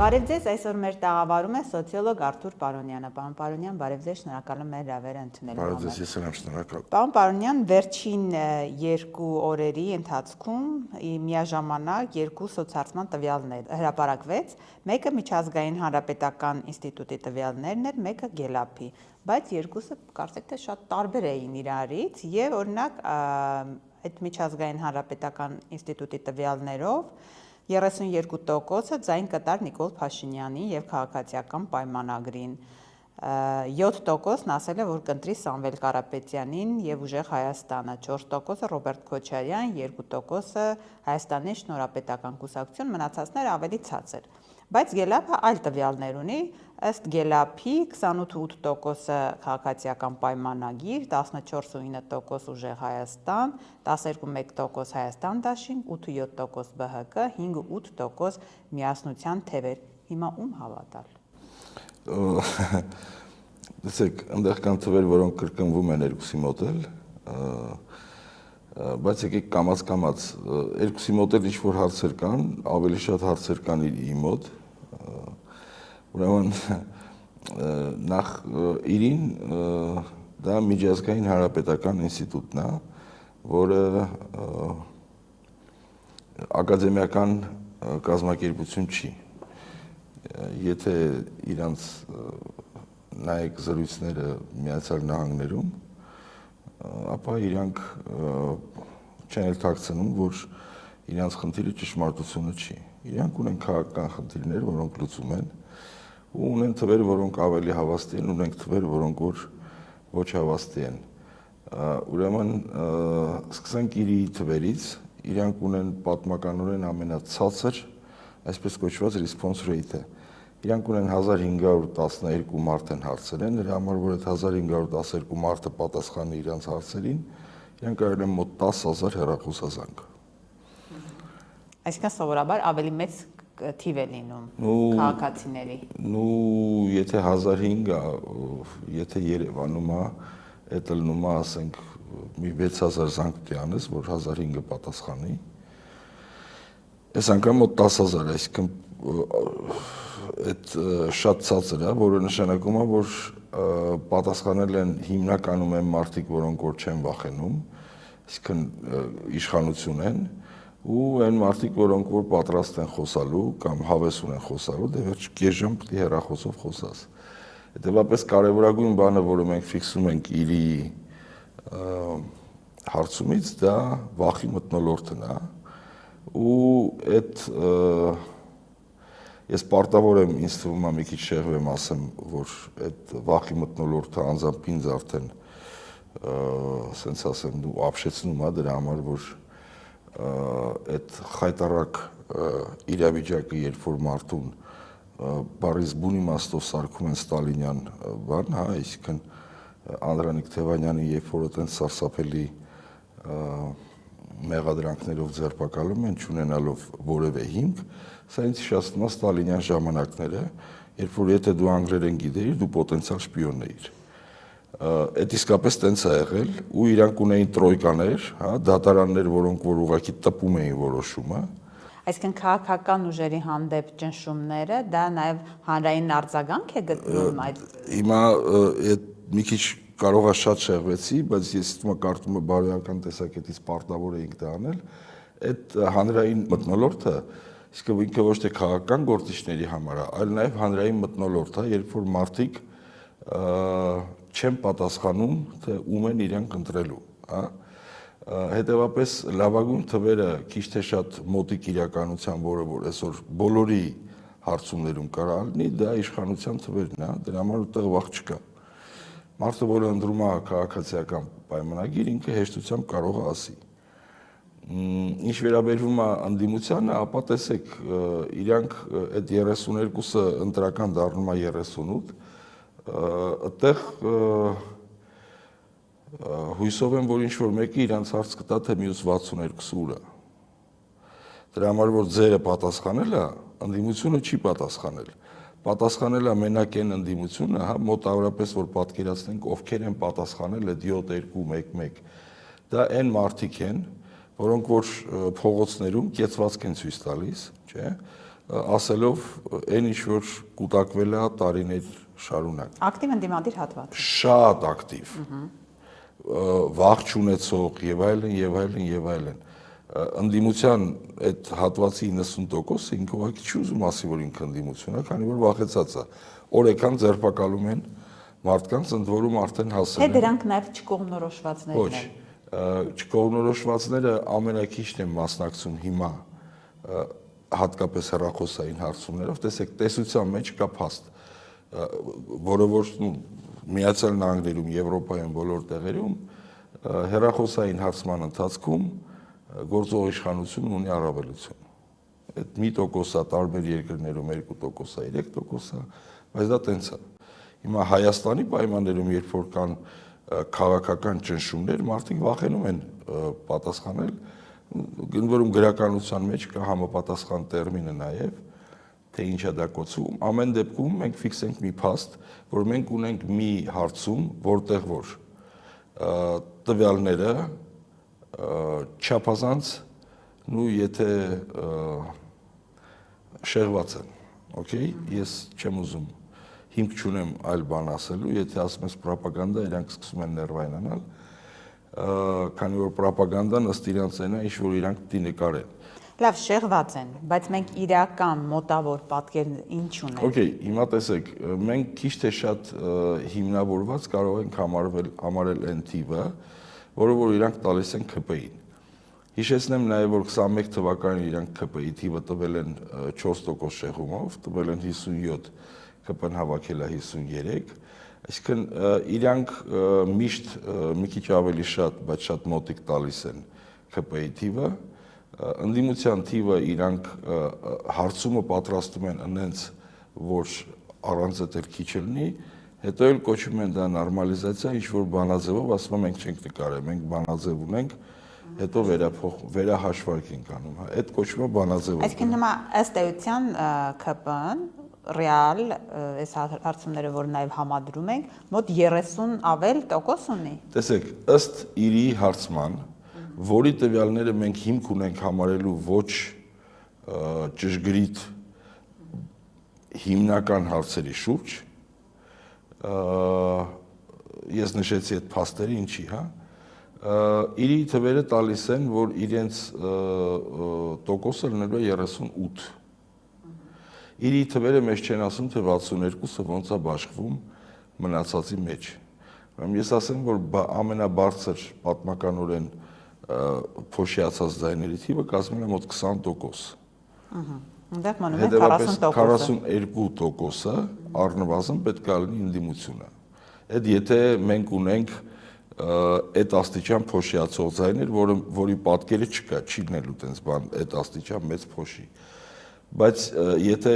Բարև ձեզ, այսօր մեր տաղավարում է սոցիոլոգ Արթուր Պարոնյանը։ Պարոն Պարոնյան, բարև ձեզ, շնորհակալ եմ մեր հրավերը ընդունելու համար։ Բարև ձեզ, ես եմ շնորհակալ։ Պարոն Պարոնյան, վերջին 2 օրերի ընթացքում միաժամանակ 2 սոցհարցման տվյալներ հրապարակվեց, մեկը միջազգային հանրապետական ինստիտուտի տվյալներն էր, մեկը Գելափի, բայց երկուսը կարծեք թե շատ տարբեր էին իրարից եւ օրինակ այդ միջազգային հանրապետական ինստիտուտի տվյալներով 32%-ը ձայն կտար Նիկոլ Փաշինյանի եւ քաղաքացիական պայմանագրին, 7%-ն ասել է, որ կընտրի Սամվել Կարապետյանին եւ Ուժեղ Հայաստանը, 4%-ը Ռոբերտ Քոչարյան, 2%-ը Հայաստանի Շնորհապետական կուսակցություն, մնացածները ավելի ցածր։ Բայց Գելափը այլ տվյալներ ունի, ըստ Գելափի 28% քաղաքացիական պայմանագիր, 14.9% Ուժեղ Հայաստան, 12.1% Հայաստան Դաշինք, 8.7% ԲՀԿ, 5.8% Միասնության թևեր։ Հիմա ում հավատալ։ Տեսեք, այնտեղ կան թվեր, որոնք կրկնվում են երկուսի մոտ էլ, բայց եկեք կամաց-կամաց, երկուսի մոտ էլ ինչ-որ հարցեր կան, ավելի շատ հարցեր կան իր մոտ, ուրեմն նախ իրին դա միջազգային հանրապետական ինստիտուտն է, որը ակադեմիական կազմակերպություն չի, եթե իրանց նայեք զրույցները Միացյալ Նահանգներում, ապա իրանք չեն էլ թաքցնում, որ իրանց խնդիրը ճշմարտությունը չի։ Իրանք ունեն քաղաքական խնդիրներ, որոնք լուծում են, ու ունեն թվեր, որոնք ավելի հավաստի են, ունենք թվեր, որոնք որ ոչ հավաստի են։ Ուրեմն սկսենք իրի թվերից, իրանք ունեն պատմականորեն ամենացածր, այսպես կոչված response rate-ը։ Իրանք ունեն 1512 մարդ են հարցրել, նրա համար որ այդ 1512 մարդը պատասխանի իրանց հարցերին, իրանք արել են մոտ 10000 հեռախոսազանգ։ Այսինքն սովորաբար ավելի մեծ թիվ է լինում քաղաքացիների։ Եթե 1500 է, եթե Երևանում է, այդ լնում է, ասենք, մի 6000 զանգ պիտի անես, որ 1500 պատասխանի։ Այս անգամ մոտ 10000, այսինքն այդ շատ ցածր է, որը նշանակում է, որ պատասխանել են հիմնականում են մարդիկ, որոնք որ չեն վախենում, այսինքն իշխանություն են, ու այն մարդիկ, որոնք որ պատրաստ են խոսալու կամ հավես ունեն խոսալու, դե վերջ կես ժամ պիտի հեռախոսով խոսաս։ Հետևաբար կարևորագույն բանը, որը մենք ֆիքսում ենք իրի հարցումից, դա վախի մթնոլորտն է, ու այդ ես պարտավոր եմ, ինձ թվում է մի քիչ շեղվեմ ասեմ, որ այդ վախի մթնոլորտը անձամբ ինձ արդեն սենց ասեմ, ապշեցնում է դրա համար, որ այդ խայտարակ իրավիճակը, երբ որ մարդուն բառից բուն իմաստով սարքում են ստալինյան բան, հա, այսինքն Անդրանիկ Թևանյանի երբ որ այդպես սարսափելի մեղադրանքներով ձերբակալում են, չունենալով որևէ հիմք, սա ինձ հիշեցնում է ստալինյան ժամանակները, երբ որ եթե դու անգլերեն գիտեիր, դու պոտենցիալ շպիոն էիր։ Այդ իսկապես տենց է եղել, ու իրանք ունեին տրոյկաներ, հա, դատարաններ, որոնք որ ուղղակի տպում էին որոշումը։ Այսինքն քաղաքական ուժերի հանդեպ ճնշումները դա նաև հանրային արձագանք է գտնում այդ։ Հիմա այդ մի քիչ կարող է շատ շեղվեցի, բայց ես թվում է կարծում եմ բարոյական տեսակետից պարտավոր էինք դա անել, այդ հանրային մթնոլորտը, իսկ ինքը ոչ թե քաղաքական գործիչների համար է, այլ նաև հանրային մթնոլորտ է, երբ որ մարդիկ չեն պատասխանում, թե ում են իրանք ընտրելու, հա։ Հետևաբար լավագույն թվերը քիչ թե շատ մոտիկ իրականության, որը որ այսօր բոլորի հարցումներում կարող լինի, դա իշխանության թվերն է, դրա համար ուտեղ վախ չկա։ Մարդը, որը ընտրում է քաղաքացիական պայմանագիր, ինքը հեշտությամբ կարող է ասի։ Ինչ վերաբերվում է ընդդիմությանը, ապա տեսեք, իրանք այդ 32-ը ընտրական դառնում է 38, այդտեղ հույսով եմ, որ ինչ-որ մեկը իրանց հարց կտա, թե մյուս 62-ը ուր է։ Դրա համար, որ ձերը պատասխանել է, ընդդիմությունը չի պատասխանել։ Պատասխանել է մենակ այն ընդդիմությունը, հա, մոտավորապես, որ պատկերացնենք, ովքեր են պատասխանել այդ 7-2-1-1։ Դա այն մարդիկ են, որոնք որ փողոցներում կեցվածք են ցույց տալիս, չէ՞, ասելով այն ինչ որ կուտակվել է տարիներ շարունակ։ Ակտիվ ընդդիմադիր հատված։ Շատ ակտիվ։ Վախ չունեցող եւ այլն եւ այլն եւ այլն։ Ընդդիմության այդ հատվածի 90%-ը ինքը ուղղակի չի ուզում ասի, որ ինքը ընդդիմություն է, քանի որ վախեցած է։ Օրեկան ձերբակալում են մարդկանց, ընդ որում արդեն հասել են։ են։ Թե դրանք նաև չկողմնորոշվածներն են։ Չկողմնորոշվածները ամենակիչն են մասնակցում հիմա հատկապես հեռախոսային հարցումներով, տեսեք, տեսության մեջ կա փաստ, որը որ Միացյալ Նահանգներում, Եվրոպայում բոլոր տեղերում հեռախոսային հարցման ընթացքում գործող իշխանությունն ունի առավելություն։ Այդ մի տոկոսա տարբեր երկրներում 2%-ա, 3%-ա, բայց դա տենց է։ Հիմա Հայաստանի պայմաններում, երբ որ կան քաղաքական ճնշումներ, մարդիկ վախենում են պատասխանել, ընդ որում գրականության մեջ կա համապատասխան տերմինը նաև, թե ինչ է դա կոչվում։ Ամեն դեպքում մենք ֆիքսենք մի փաստ, որ մենք ունենք մի հարցում, որտեղ որ տվյալները չափազանց եթե շեղված են, օքեյ, ես չեմ ուզում հիմք չունեմ այլ բան ասելու, եթե ասում ես պրոպագանդա, իրանք սկսում են ներվայնանալ, քանի որ պրոպագանդան ըստ իրանց այնա, ինչ որ իրանք պիտի նկարեն։ Լավ, շեղված են, բայց մենք իրական մոտավոր պատկերն ինչ ունենք։ Okay, հիմա տեսեք, մենք քիչ թե շատ հիմնավորված կարող ենք համարել այն թիվը, որը որ իրանք տալիս են ՔՊ-ին։ Հիշեցնեմ նաև, որ 21 թվականին իրանք ՔՊ-ի թիվը տվել են 4% շեղումով, տվել են 57, ԿՊ-ն հավաքել է 53, այսինքն իրանք միշտ մի քիչ ավելի շատ, բայց շատ մոտիկ տալիս են ԿՊ-ի թիվը, ընդդիմության թիվը իրանք հարցումը պատրաստում են այնց, որ առանց էլ քիչ լինի, հետո էլ կոչում են դա նորմալիզացիա, ինչ որ բանաձևով ասում են մենք չենք նկարել, մենք բանաձև ունենք, հետո վերահաշվարկ ենք անում, այդ կոչվում է բանաձև։ Այսինքն հիմա ըստ էության ԿՊ-ն ռեալ այս հարցումները, որ նաև համադրում ենք, մոտ 30 ավել տոկոս ունի։ Տեսեք, ըստ իրի հարցման, որի տվյալները մենք հիմք ունենք համարելու ոչ ճշգրիտ հիմնական հարցերի շուրջ, ես նշեցի այդ փաստերը ինչի, հա, իրի թվերը տալիս են, որ իրենց տոկոսը լինելու է 38։ Իրի թվերը մեզ չեն ասում, թե 62-ը ոնց է բաշխվում մնացածի մեջ։ Ես ասեմ, որ ամենաբարձր պատմականորեն փոշիացած ձայների թիվը կազմել է մոտ 20%։ Հետևաբար 42%-ը առնվազն պետք է լինի ընդդիմությունը։ Այդ եթե մենք ունենք այդ աստիճան փոշիացող ձայներ, որի պատկերը չկա, չի լինելու տենց բան, այդ աստիճան մեծ փոշի։ Բայց եթե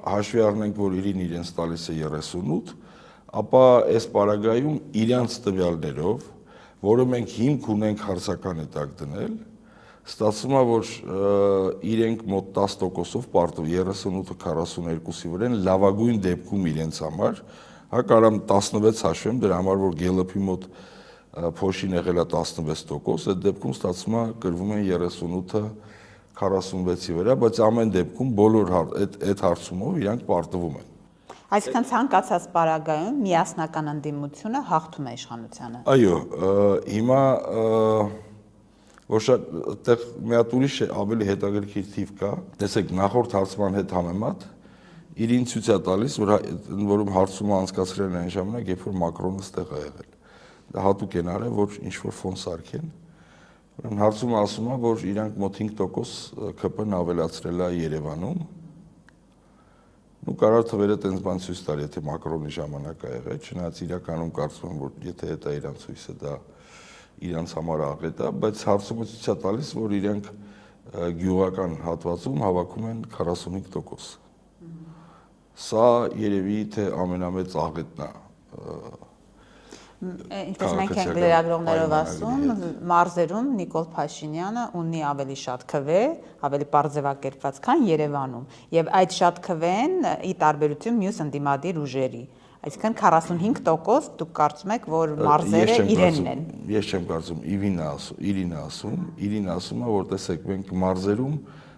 հաշվի առնենք, որ իրենց տալիս է 38, ապա այս պարագայում իրանց տվյալներով, որը մենք հիմք ունենք հարցական հետակ դնել, ստացվում է, որ իրենք մոտ 10%-ով պարտով 38-ը 42-ի վրա են լավագույն դեպքում իրենց համար, հա կարամ 16 հաշվեմ, դրա համար որ Գելոպի մոտ փոշին եղել է 16%, այդ դեպքում ստացվում է կրվում են 38-ը 46-ի վրա, բայց ամեն դեպքում բոլոր այդ հարցումով իրանք պարտվում են։ Այսինքն ցանկացած պարագայում միասնական ընդդիմությունը հաղթում է իշխանությանը։ Այո, հիմա որ շատ այդտեղ մի հատ ուրիշ ավելի հետաքրքիր թիվ կա, տեսեք նախորդ հարցման հետ համեմատ իրին ցույց է տալիս, որում հարցումը անցկացրել են այն ժամանակ, երբ որ Մակրոնը ստեղ է եղել։ Դա հատուկ են արել, որ ինչ որ ֆոն սարքեն։ Հարցումը ասում է, որ իրանք մոտ 5% ԿՊ-ն ավելացրել է Երևանում։ Կարող թվերը տենց բան ցույց տալ, եթե Մակրոնի ժամանակ է եղել, չնայած իրականում կարծում եմ, որ եթե դա իրան ցույցը դա իրանց համար աղետ է, բայց հարցումը ցույց է տալիս, որ իրենք գյուղական հատվածում հավաքում են 45%։ Սա երևի թե ամենամեծ աղետն է։ Ինչպես մենք ենք լրագրողներով ասում, մարզերում Նիկոլ Փաշինյանը ունի ավելի շատ քվե, ավելի պարզեվակերպված, քան Երևանում, եւ այդ շատ քվեն ի տարբերություն մյուս ընդդիմադիր ուժերի։ Այսինքն 45% դուք կարծում եք, որ մարզերը իրենն են։ Ես չեմ կարծում, Իրինը ասում է, որ տեսեք, մենք մարզերում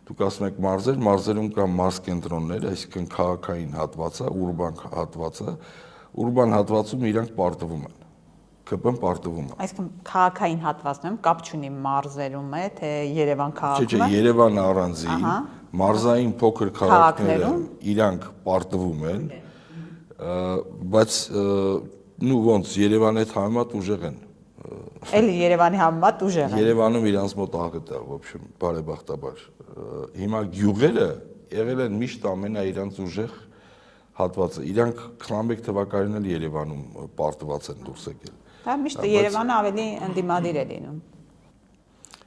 Դուք ասում եք մարզեր, մարզերում կան մարզ կենտրոններ, այսինքն քաղաքային հատվածը, ուրբան հատվածը, ուրբան հատվածում իրանք պարտվում են։ ԿՊ-ն պարտվում է։ Այսինքն քաղաքային հատվածներում կապ չունի մարզերում է, թե Երևան քաղաքում Չէ, Երևան առանձին, մարզային փոքր քաղաքները իրանք պարտվում են, բայց նու ոնց Երևանի հետ համեմատ ուժեղ են։ Էլի Երևանի համեմատ ուժեղ են։ Երևանում իրանց մոտ աղետ է, в общем, բարեբախտաբար։ Հիմա գյուղերը եղել են միշտ ամենաիրանց ուժեղ հատվածը։ Իրանք 21 թվականին էլ Երևանում պարտված են դուրս եկել։ Դա միշտ Երևանը ավելի ընդդիմադիր է լինում։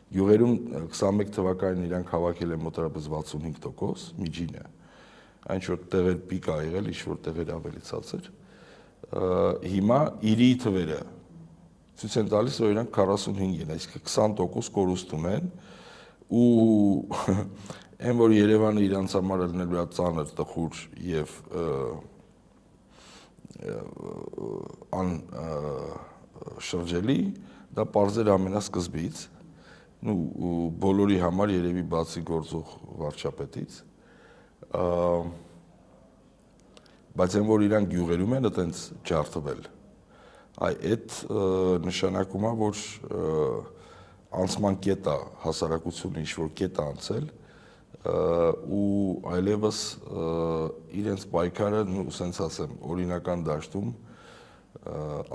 Գյուղերում 21 թվականին իրանք հավաքել են մոտավորապես 65% միջինը։ Այն որ տեղեր պիկ ա եղել, ինչ որ տեղեր ավելի ցածր։ Հիմա իրի թվերը ցույց են տալիս, որ իրանք 45 են, այսինքն 20% կորուստ ունեն ու այն որ Երևանը իրանց համար լինելու է ծանր, տխուր եւ շրջելի, դա պարզեր ամենասկզբից, բոլորի համար երևի բացի գործող վարչապետից, բայց այն որ իրանք գյուղերում են այտենց ջարդվել, այդ նշանակում է, որ անցման կետ է հասարակությունը ինչ-որ կետ է անցել ու այլևս իրենց պայքարը, սենց ասեմ, օրինական դաշտում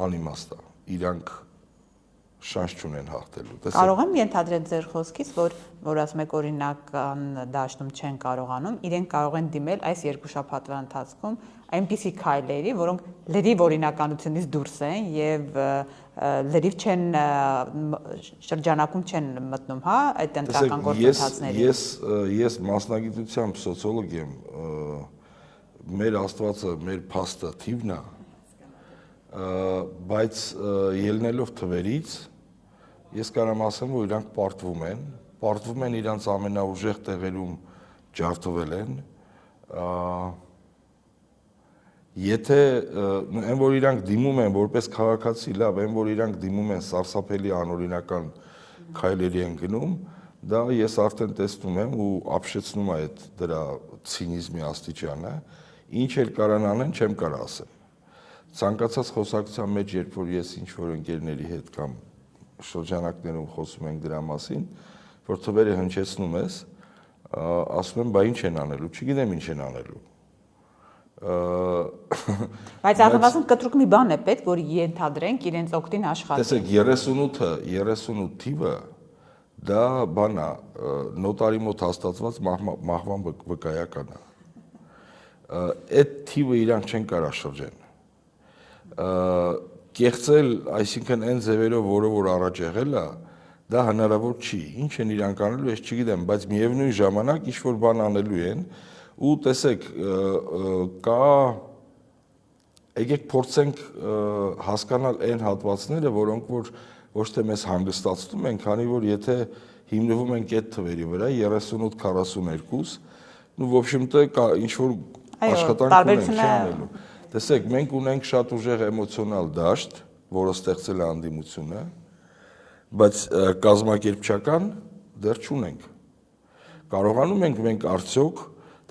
անիմաստ է, իրանք շանս չունեն հաղթելու։ Կարող եմ ենթադրել ձեր խոսքից, որ ասում եք օրինական դաշտում չեն կարողանում, իրենք կարող են դիմել այս երկու շաբաթվա ընթացքում այնպիսի քայլերի, որոնք լրիվ օրինականությունից դուրս են եւ լրիվ չեն շրջանակում չեն մտնում, հա, այդ ընտրական գործընթացների։ Ես մասնագիտությամբ սոցիոլոգ եմ, մեր Աստվածը, մեր փաստը թիվն է, բայց ելնելով թվերից ես կարամ ասեմ, որ իրանք պարտվում են իրանց ամենաուժեղ տեղերում ջարդվել են, եթե այն որ իրանք դիմում են որպես քաղաքացի լավ, այն որ իրանք դիմում են սարսափելի անօրինական քայլերի են գնում, դա ես արդեն տեսնում եմ ու ապշեցնում է այդ դրա ցինիզմի աստիճանը, ինչ էլ կարան անեն, չեմ կարող ասեմ։ Ցանկացած խոսակցության մեջ, երբ որ ես ինչ որ ընկերների հետ կամ շրջանակներում խոսում ենք դրա մասին, որ թվերը հնչեցնում ես, ասում եմ, բա ինչ են անելու, չգիտեմ ինչ են անելու։ Բայց ահավասան կտրուկ մի բան է պետք, որ ենթադրենք իրենց օգտին աշխատի։ Տեսեք, 38 թիվը դա բան է, նոտարի մոտ հաստատված մահվան վկայական է։ Այդ թիվը իրանք չեն կարող շրջեն։ Կեղծել, այսինքն այն ձևերով, որ առաջ եղել է, դա հնարավոր չի։ Ինչ են իրանք անելու, ես չգիտեմ, բայց միևնույն ժամանակ ինչ որ բան անելու են, ու տեսեք, եկեք փորձենք հասկանալ այն հատվածները, որոնք որ ոչ թե մեզ հանգստացնում են, քանի որ եթե հիմնվում ենք այդ թվերի վրա 38-42, в общем-то ինչ որ աշխատանք ունենք չանելու։ Տեսեք, մենք ունենք շատ ուժեղ էմոցիոնալ դաշտ, որը ստեղծել է անդիմությունը, բայց կազմակերպչական դեռ չունենք։ Կարողանում ենք մենք արդյոք,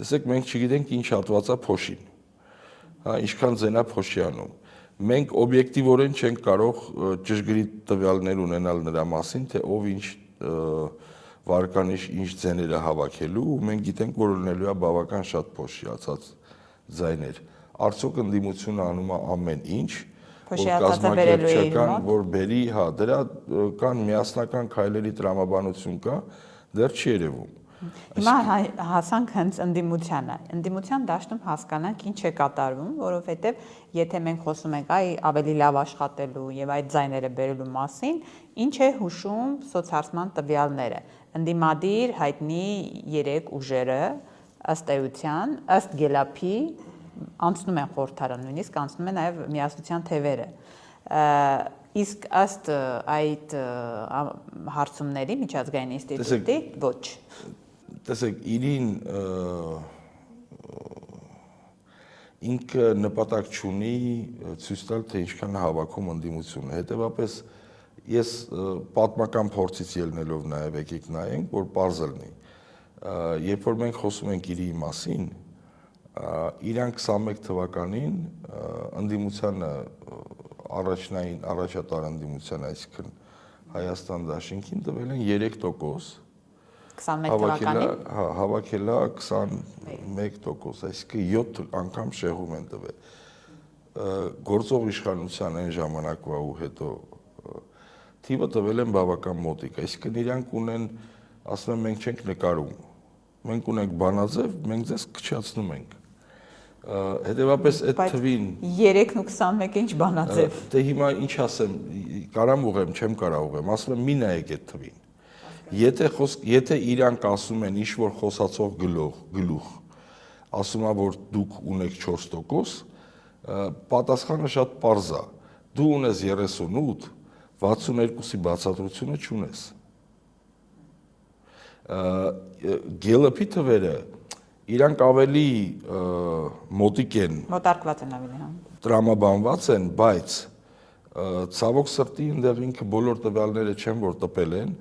տեսեք, մենք չգիտենք ինչ հատվածա փոշին, հա, ինչքան ձենա փոշյանում։ Մենք օբյեկտիվորեն չենք կարող ճշգրիտ տվյալներ ունենալ նրա մասին, թե ով ինչ վարկանիշ ինչ ձեներ է հավաքելու, ու մենք գիտենք, որ լինելու է բավական շատ փոշիացած ձայներ։ Արդյոք ընդդիմությունը անում է ամեն ինչ, որ կազմակերպչական, որ բերի, հա, դրա կան միասնական քայլերի տրամաբանություն կա, դեռ չի երևում։ Հիմա հասանք հենց ընդդիմությանը։ Ընդդիմության դաշտում հասկանանք ինչ է կատարվում, որովհետև եթե մենք խոսում ենք այ ավելի լավ աշխատելու եւ այդ ձայները բերելու մասին, ինչ է հուշում սոցհարցման տվյալները։ Ընդդիմադիր հայտնի 3 ուժերը ըստ էության, ըստ Գելափի անցնում են խորհրդարան, նույնիսկ անցնում են նաև միասնության թևերը։ Իսկ ըստ այդ հարցումների միջազգային ինստիտուտի ոչ։ Տեսեք, իրին ինքը նպատակ չունի ցույց տալ, թե ինչքան հավաքում ընդդիմությունը։ Հետևաբար ես պատմական փորձից ելնելով նաև եկեք նայենք, որ պարզ լինի։ երբ որ մենք խոսում ենք իրի մասին, իրան 21 թվականին ընդդիմությանը առաջատար ընդդիմության, այսինքն Հայաստան դաշինքին տվել են 3%, 21 թվականին հավաքել է 21%, այսինքն 7 անգամ շեղում են տվել։ Գործող իշխանության այն ժամանակվա ու հետո թիվը տվել են բավական մոտիկ, այսինքն իրանք ունեն, ասում են մենք չենք նկարում, մենք ունենք բանաձև, մենք ձեզ քչացնում ենք։ Հետևաբար այդ թվին 3-ն ու 21-ը ինչ բանաձև։ Դե հիմա ինչ ասեմ, կարամ ուղեմ, չեմ կարող ուղեմ, ասում եմ մի նայեք այդ թվին։ Եթե իրանք ասում են ինչ որ խոսացող գլուխ, ասում է որ դուք ունեք 4%, պատասխանը շատ պարզ է։ Դու ունես 38, 62-ի բացատրությունը չունես։ Գելոպի թվերը իրանք ավելի մոտիկ են, մոտարկված են ավելի, հա։ Տրամաբանված են, բայց ցավոք սրտի այնտեղ ինքը բոլոր տվյալները չեն որ տպել են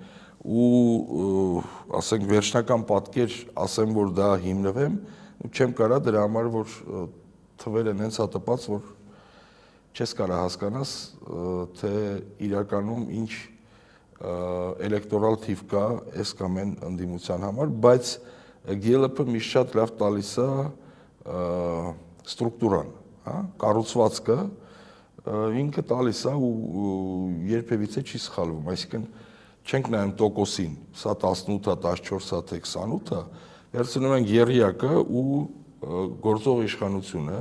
ու ասենք վերջնական պատկեր ասեմ որ դա հիմնվեմ, չեմ կարա դրա համար որ թվերը հենց է տպած որ չես կարա հասկանաս թե իրականում ինչ էլեկտորալ թիվ կա այս կամ այն ընդդիմության համար, բայց GLP-ը միշտ շատ լավ տալիս է ստրուկտուրան, հա, կառուցվածքը ինքը տալիս է ու երբևիցե չի սխալվում, այսինքն չենք նայում տոկոսին, սա 18-ա, 14-ա, թե 28-ա, վերցնում ենք եռյակը ու գործող իշխանությունը,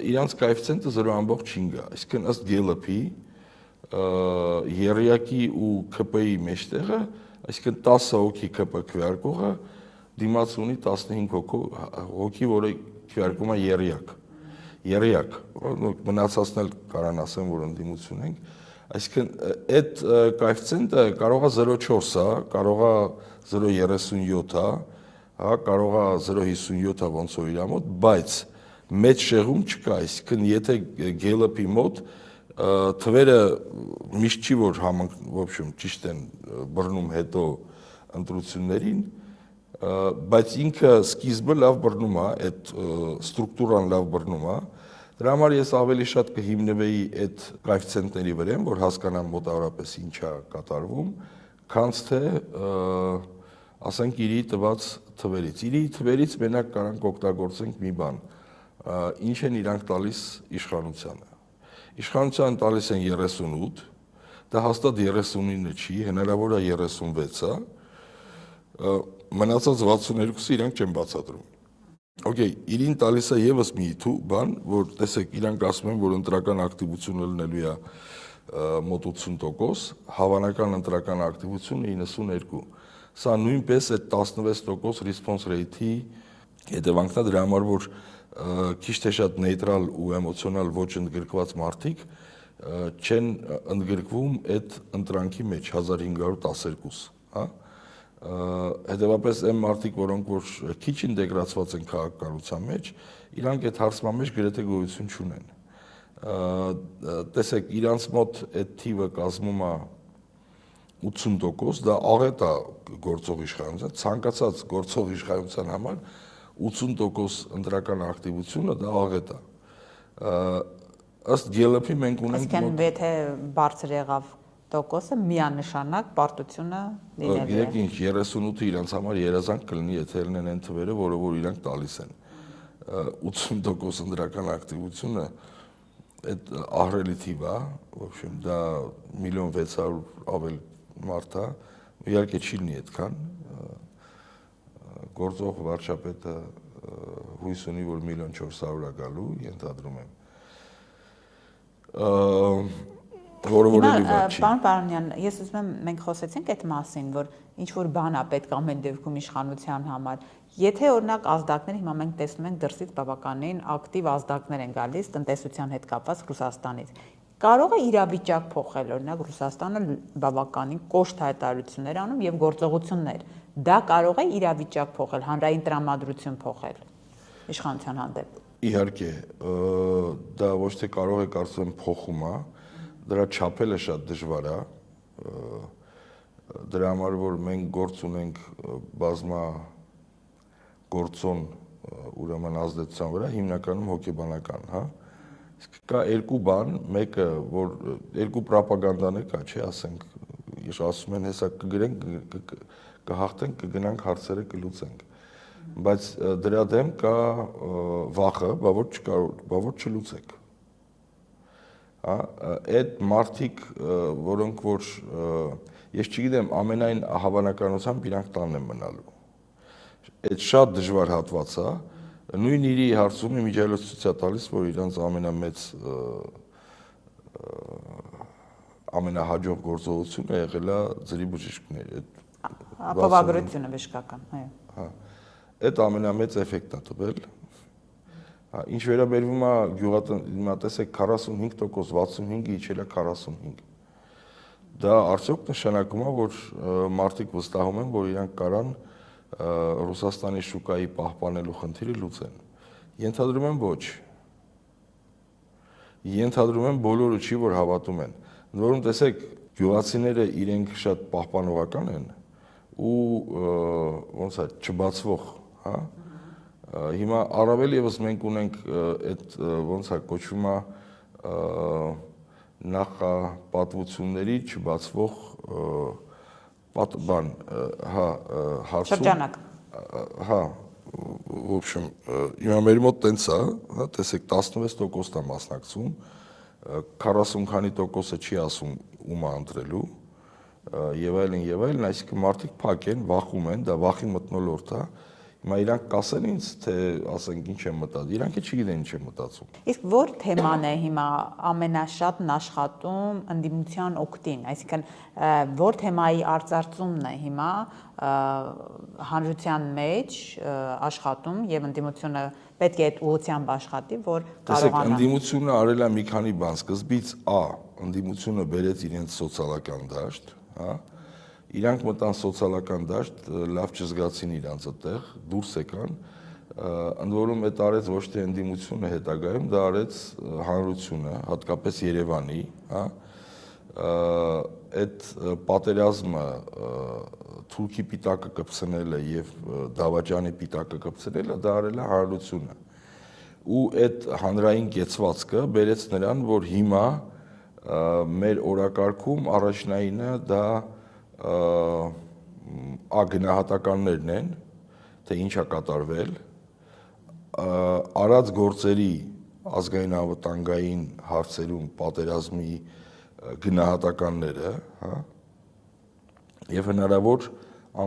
իրանց կոեֆիցիենտը 0.5 է, այսինքն ըստ GLP-ի եռյակի ու ԿՊ-ի մեջտեղը, այսինքն 10 հոգի ԿՊ քվեարկողը դիմաց ունի 15 հոգի, որը քվեարկում է եռյակ, մնացածն էլ կարան ասեմ, որ ընդդիմություն ենք, այսինքն այդ կոեֆիցիենտը կարող է 0.4-ա, կարող է 0.37-ա, հա, կարող է 0.57-ա ոնց որ իր մոտ, բայց մեծ շեղում չկա, այսինքն եթե GLP-ի մոտ թվերը միշտ չի որ ոբշում ճիշտ են բռնում հետո ընտրություններին, բայց ինքը սկիզբը լավ բռնում է, այդ ստրուկտուրան լավ բռնում է, դրա համար ես ավելի շատ կհիմնվեի այդ կոեֆիցիենտների վրա, որ հասկանամ մոտավորապես ինչ է կատարվում, քանց թե ասենք իրի տված թվերից։ Իրի թվերից մենակ կարանք օգտագործենք մի բան, ինչ են իրանք տալիս իշխանությանը։ Իշխանության տալիս են 38, դա հաստատ 39-ը չի, հնարավոր է 36-ը, մնացած 62-ը իրանք չեն բացատրում։ Okay, իրին տալիս է եւս մի բան, որ տեսեք, իրանք ասում են, որ ընտրական ակտիվությունը լինելու է մոտ 80%, հավանական ընտրական ակտիվությունը 92%։ Սա նույնպես այդ 16% response rate-ի հետևանքն է, դրա համար որ քիչ թե շատ նեյտրալ ու էմոցիոնալ ոչ ընդգրկված մարդիկ չեն ընդգրկվում այդ ընտրանքի մեջ 1512, հա։ Հետևաբար այն մարդիկ, որոնք որ քիչ ինտեգրացված են քաղաքականության մեջ, իրանք այդ հարցման մեջ գրեթե գոյություն չունեն։ Տեսեք, իրանց մոտ այդ թիվը կազմում է 80%, դա աղետ է գործող իշխանության, ցանկացած գործող իշխանության համար 80% ընտրական ակտիվությունը դա աղետ է։ Ըստ GLP-ի մենք ունենք մոտ եթե բարձր եղավ տոկոսը միանշանակ պարտությունը լինելու է։ Գիտեք ինչ, 38-ը իրանց համար երազանք կլինի, եթե լինեն այն թվերը, որը որ իրանք տալիս են։ 80% ընտրական ակտիվությունը այդ ահռելի թիվ է, ոբշեմ դա 1.600.000 ավել մարդ է, իհարկե չի լինի այդքան։ Գործող վարչապետը հույս ունի, որ 1.400.000 է գալու, ենթադրում եմ։ Որը որ էլի վատ չի։ Պարոն Պարանյան, ես ուզում եմ մենք խոսեցինք այդ մասին, որ ինչ որ բան է պետք ամեն դեպքում իշխանության համար։ Եթե օրինակ ազդակներ հիմա մենք տեսնում ենք դրսից բավականին ակտիվ ազդակներ են գալիս տնտեսության հետ կապված Ռուսաստանից։ Կարող է իրավիճակ փոխել, օրինակ Ռուսաստանը բավականին կոշտ հայտարարություններ անում եւ գործողություններ։ Դա կարող է իրավիճակ փոխել, հանրային տրամադրություն փոխել իշխանության հանդեպ։ Իհարկե, դա ոչ թե կարող է կարծում եմ փոխում է, դրա չափելը շատ դժվար է։ դրա համար որ մենք գործ ունենք բազմա գործոն ուրեմն ազդեցության վրա հիմնականում հոգեբանական, հա։ Իսկ կա երկու բան, մեկը որ երկու ռոպագանդան է կա, չէ, ասենք, ես ասում են հեսա կգրենք, կհաղթենք, կգնանք հարցերը կլուծենք։ Բայց դրա դեմ կա վախը, բա որ չլուծեք։ Հա, այդ մարդիկ, որոնք որ ես չգիտեմ, ամենայն հավանականությամբ իրանք տանն են մնալու։ Այդ շատ դժվար հատված է, նույն իրի հարցում միջայլոցություն է տալիս, որ իրանց ամենամեծ ամենահաջող գործողությունը եղել է ձրի բժիշկներ, ապավագրությունը բժշկական, այո։ Հա, այդ ամենամեծ էֆեկտն է տվել։ Ինչ վերաբերվում է գյուղատնտեսեք 45%, 65-ը իջել է 45։ Դա արդյոք նշանակում է, որ մարդիկ վստահում են, որ իրանք կարան Ռուսաստանի շուկայի պահպանելու խնդիրը լուծեն։ Ենթադրում եմ ոչ։ Ենթադրում եմ բոլորը չի, որ հավատում են։ Ընդ որում տեսեք, գյուղացիները իրենք շատ պահպանողական են ու ոնց է չբացվող, հա։ Հիմա առավել եւս մենք ունենք այդ ոնց է կոչվում է նախապատվությունների չբացվող բան, հա, հարցում։ Շրջանակ։ Հա, в общем, հիմա մեր մոտ տենց է, հա, տեսեք 16%-ն է մասնակցում, 40 քանի տոկոսը չի ասում ում է ընտրելու, եւ այլն, այսինքն մարդիկ փակ են, վախում են, դա վախի մթնոլորտ է։ Հիմա իրանք կասեն ինձ, թե ասենք ինչ են մտածում, իրանք չգիտեն ինչ են մտածում։ Իսկ որ թեման է հիմա ամենաշատն աշխատում ընդդիմության օգտին, այսինքն որ թեմայի արծարծումն է հիմա հանրության մեջ աշխատում եւ ընդդիմությունը պետք է այդ ուղղությամբ աշխատի, որ կարողանա։ Տեսեք, ընդդիմությունը արել է մի քանի բան, սկզբից ընդդիմությունը բերեց իրենց սոցիալական դաշտ, հա։ Իրանք մտան սոցիալական դաշտ, լավ չզգացին իրանց այդտեղ, դուրս եկան, ընդ որում այդ արեց ոչ թե ընդդիմությունը հետագայում, դա արեց հանրությունը, հատկապես Երևանի, հա, այդ պատերազմը թուրքի պիտակը կպցնելը եւ դավաճանի պիտակը կպցնելը դա արել է հանրությունը։ Ու այդ հանրային կեցվածքը բերեց նրան, որ հիմա մեր օրակարգում առաջնայինը դա գնահատականներն են, թե ինչ է կատարվել, արած գործերի ազգային անվտանգային հարցերում պատերազմի գնահատականները, հա, եւ հնարավոր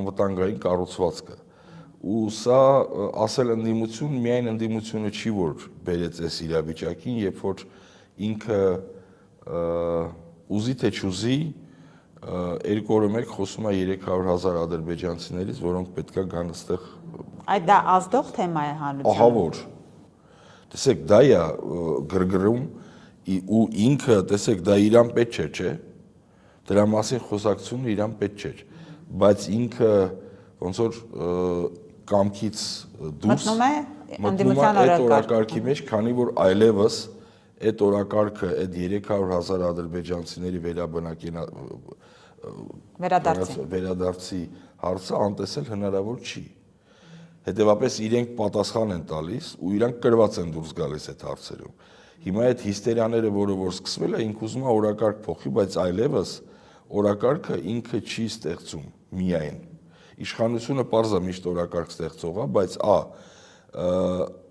անվտանգային կառուցվածքը։ Ու սա ասել ընդդիմություն, միայն ընդդիմությունը չի, որ բերեց այս իրավիճակին, երբ որ ինքը ուզի թե չուզի երկու օրը մեկ խոսում է 300,000 ադրբեջանցիներից, որոնք պետքա գան այստեղ։ Այդ դա ազդող թեմա է հանրության։ Ահա որ։ Տեսեք, դա է գրգռում ու ինքը, տեսեք, դա իրան պետք չէ, չէ։ Դրա մասին խոսակցությունը իրան պետք չէ, բայց ինքը ոնց որ կամքից դուրս մտնում է այդ օրակարգի մեջ, քանի որ այլևս այդ օրակարգը այդ 300,000 ադրբեջանցիների վերադարձի հարցը անտեսել հնարավոր չի։ Հետևաբար իրենք պատասխան են տալիս ու իրանք կրված են դուրս գալիս այդ հարցերում։ Հիմա այդ հիստերիաները, որը որ սկսվել է, ինքը ուզում է օրակարգ փոխի, բայց այլևս օրակարգը ինքը չի ստեղծում միայն։ Իշխանությունը պարզ է միշտ օրակարգ ստեղծող է, բայց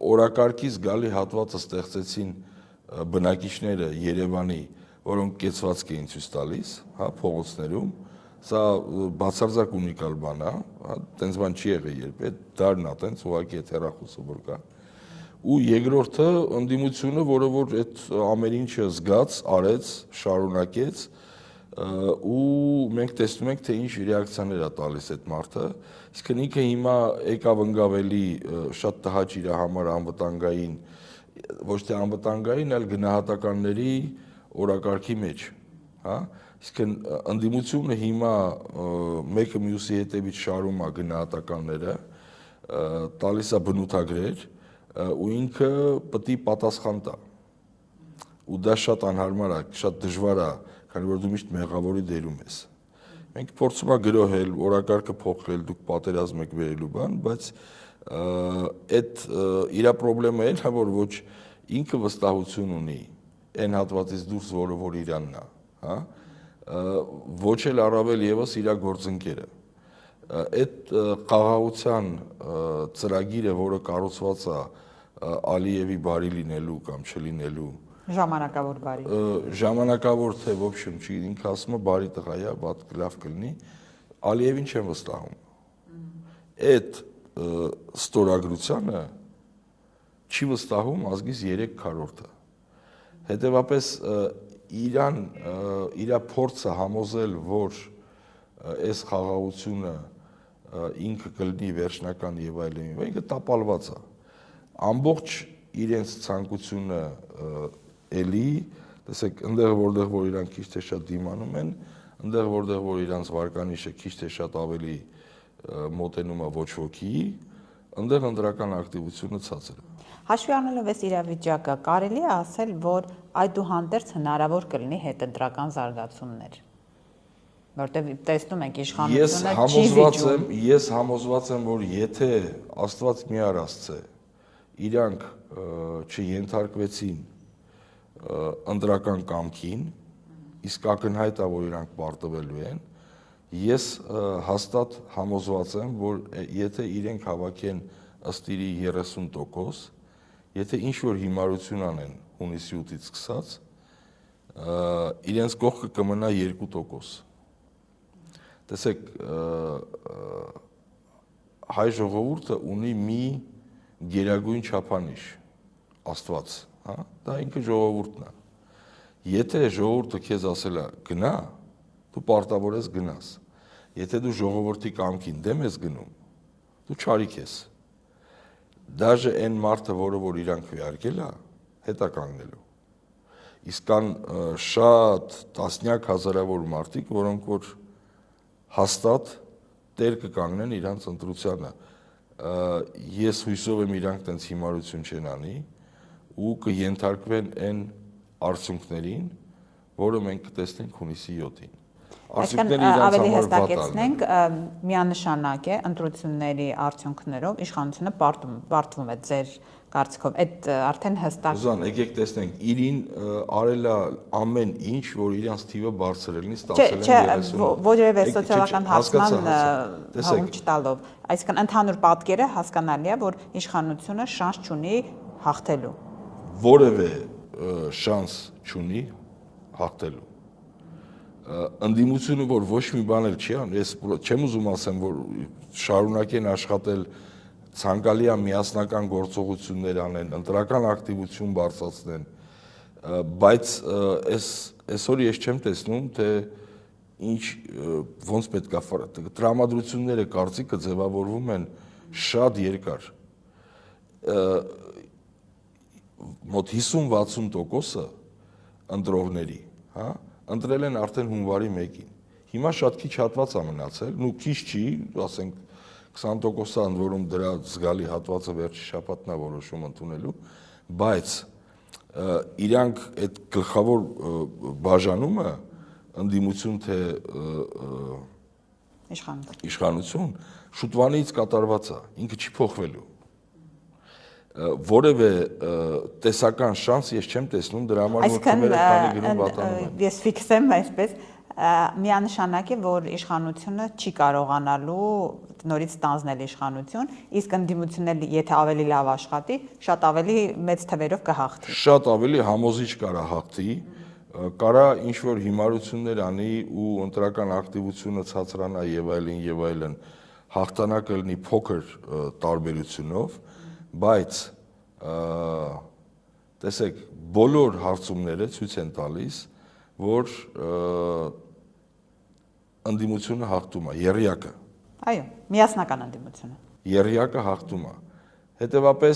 օրակարգից գալի հատվածը ստեղծեցին բնակիչները Երևանի, որոնք կեցվածք էին ցույց տալիս, հա, փողոցներում, սա բացարձակ ունիկալ բան է, տենց բան չի եղել երբ, այդ դարն է, տենց ուղղակի այդ հեռախոսը որ կա։ Ու երկրորդը ընդդիմությունը, որը որ այդ ամեն ինչը զգաց, արեց, շարունակեց, ու մենք տեսնում ենք, թե ինչ ռեակցիաներ է տալիս այդ մարդը, իսկ ինքը հիմա եկավ ընկավելի շատ տհաճ իր համար անվտանգային, ոչ թե անվտանգային, այլ գնահատականների օրակարգի մեջ, հա, իսկ ընդդիմությունը հիմա մեկը մյուսի հետևից շարում է գնահատականները, տալիս է բնութագրեր, ու ինքը պետք է պատասխան տա։ Ու դա շատ անհարմար է, շատ դժվար է, քանի որ դու միշտ մեղավորի դերում ես։ Մենք փորձում ենք գրոհել, օրակարգը փոխել, դուք պատերազմ եք վերելու բան, բայց այդ իր խնդրեմը այն է, որ ոչ ինքը վստահություն ունի այն հատվածից դուրս, որ Իրանն է, հա, ոչ էլ առավել եւս իր գործընկերը։ Այդ խաղաղության ծրագիրը, որը կառուցված է Ալիևի բարի լինելու կամ չլինելու, ժամանակավոր բարի։ Ժամանակավոր թե в общем, ինքը ասում է բարի տղա է, լավ կլինի, Ալիևին չեմ վստահում։ Այդ ստորագրությանը չի վստահում ազգիս 3/4-ը։ Հետևաբար Իրան իր փորձը համոզել, որ այս խաղաղությունը ինքը կլինի վերջնական եւ այլն, ինքը տապալված է։ Ամբողջ իրենց ցանկությունը էլի, տեսեք, այնտեղ որտեղ որ իրանք քիչ թե շատ դիմանում են, այնտեղ որտեղ որ իրանք վարկանիշը քիչ թե շատ ավելի մոտենում է ոչ ոքի, այնտեղ ընտրական ակտիվությունը ցածր է։ Հաշվի առնելով այս իրավիճակը, կարելի է ասել, որ այդուհանդերձ հնարավոր կլինի հետընտրական զարգացումներ, որտեղ տեսնում ենք իշխանությունը չի վիճում։ Ես համոզված եմ, որ եթե Աստված մի առաստե իրանք չենթարկվեցին ընտրական կամքին, իսկ ակնհայտ է, որ իրանք պարտվելու են, ես հաստատ համոզված եմ, որ եթե իրենք հավաքեն ըստ իրի 30%, եթե ինչ-որ հիմարություն անեն հունիսի 8-ից սկսած, իրենց կողքը կմնա 2%։ Տեսեք, հայ ժողովուրդը ունի մի գերագույն չափանիշ, Աստված, հա, դա ինքը ժողովուրդն է։ Եթե ժողովուրդը քեզ ասել է գնա, դու պարտավոր ես գնաս։ Եթե դու ժողովրդի կամքին դեմ ես գնում, դու չարիք ես։ Դաժե այն մարդը, որը որ իրանք վիարկել է, հետ է կանգնելու։ Իսկ կան շատ տասնյակ հազարավոր մարդիկ, որոնք որ հաստատ տեր կկանգնեն իրանց ընտրությանը։ Ես հույսով եմ իրանք տենց հիմարություն չեն անի ու կենթարկվեն այն արդյունքներին, որը մենք կտեսնենք հունիսի 7-ին։ Արդյունքները իրանց ավելի համար հստակեցնենք, միանշանակ է ընտրությունների արդյունքներով իշխանությունը պարտվում է ձեր կարծիքով, այդ արդեն հստակ։ Ուզան, եկեք տեսնենք, իրին արել է ամեն ինչ, որ իրանց թիվը բարձրելնի, ստացել են 30։ Որևէ սոցիալական հասցման հաղում չտալով, այսինքն ընդհանուր պատկերը հասկանալի է, որ իշխանությունը շանս չունի հաղթելու։ Որևէ շանս չունի հաղթելու։ Ընդդիմությունը, որ ոչ մի բան էլ չի անում, ես չեմ ուզում ասեմ, որ շարունակեն աշխատել, ցանկալի է միասնական գործողություններ անեն, ընտրական ակտիվություն բարձրացնեն, բայց այսօր ես չեմ տեսնում, թե ինչ ոնց պետք է տրամադրությունները կարծիքը ձևավորվում են շատ երկար։ Մոտ 50-60%-ը ընտրողների, հա, ընտրել են արդեն հունվարի 1-ին։ Հիմա շատ քիչ հատված է մնացել, ու քիչ չի, ասենք 20%-ը ընդ որում դրա զգալի հատվածը վերջի շաբաթն է որոշում ընդունելու, բայց իրանք այդ գլխավոր բաժանումը ընդդիմություն թե իշխանություն շուտվանից կատարված է, ինքը չի փոխվելու։ Որևէ տեսական շանս ես չեմ տեսնում դրա համար, որ քմերը քանի գնում վատանում են։ Ես ֆիքսեմ այսպես, միանշանակ է, որ իշխանությունը չի կարողանալու նորից ստանձնել իշխանություն, իսկ ընդդիմությունն եթե ավելի լավ աշխատի, շատ ավելի մեծ թվերով կհաղթի։ Շատ ավելի համոզիչ կարա հաղթի, կարա ինչ-որ հիմարություններ անի ու ընտրական ակտիվությունը ցածրանա եւ այլն, հաղթանակը լինի փոքր տարբերությունով, բայց տեսեք, բոլոր հարցումները ցույց են տալիս, որ ընդդիմությունը հաղթում է, եռյակը։ Այո, միասնական ընդդիմությունը։ Եռյակը հաղթում է։ Հետևաբար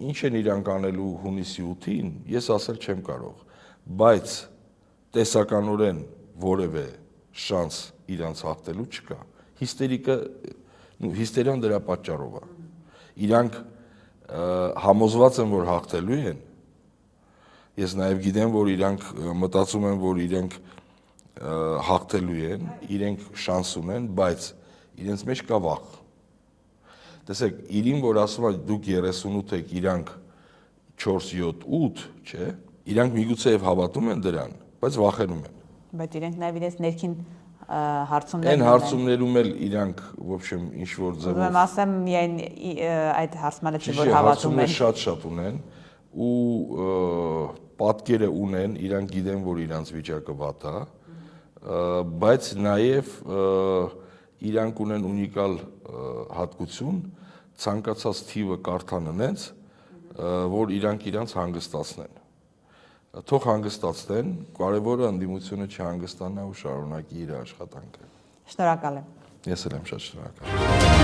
ինչ են իրանք անելու հունիսի 8-ին, ես ասել չեմ կարող, բայց տեսականորեն որևէ շանս իրանց հաղթելու չկա։ Հիստերիան դրա պատճառով է։ Իրանք համոզված են, որ հաղթելու են։ Ես նաև գիտեմ, որ իրանք մտածում են, որ իրենք հաղթելու են, իրենք շանս ունեն, բայց իրենց մեջ կա վախ։ Տեսեք, իրին որ ասում է դուք 38 եք, իրանք 4, 7, 8, չէ, իրանք միգուցե եւ հավատում են դրան, բայց վախենում են։ Բայց իրենք նաև իրենց ներքին հարցումներ Այն հարցումներում էլ իրանք, в общем, ինչ որ ձևով Ուրեմն ասեմ միայն այդ հարցմանեցի որ հավատում հարցումներ են։ շատ ունեն ու պատկերը ունեն, իրանք գիտեն, որ իրանց վիճակը վատ է, բայց նաև իրանք ունեն ունիկալ հատկություն, ցանկացած թիվը կարդան նենց, որ իրանք իրանց հանգստացնեն։ Թող հանգստացնեն, կարևորը ընդդիմությունը չհանգստանա ու շարունակի իր աշխատանքը։ Շնորհակալ եմ։ Ես էլ եմ շատ շնորհակալ։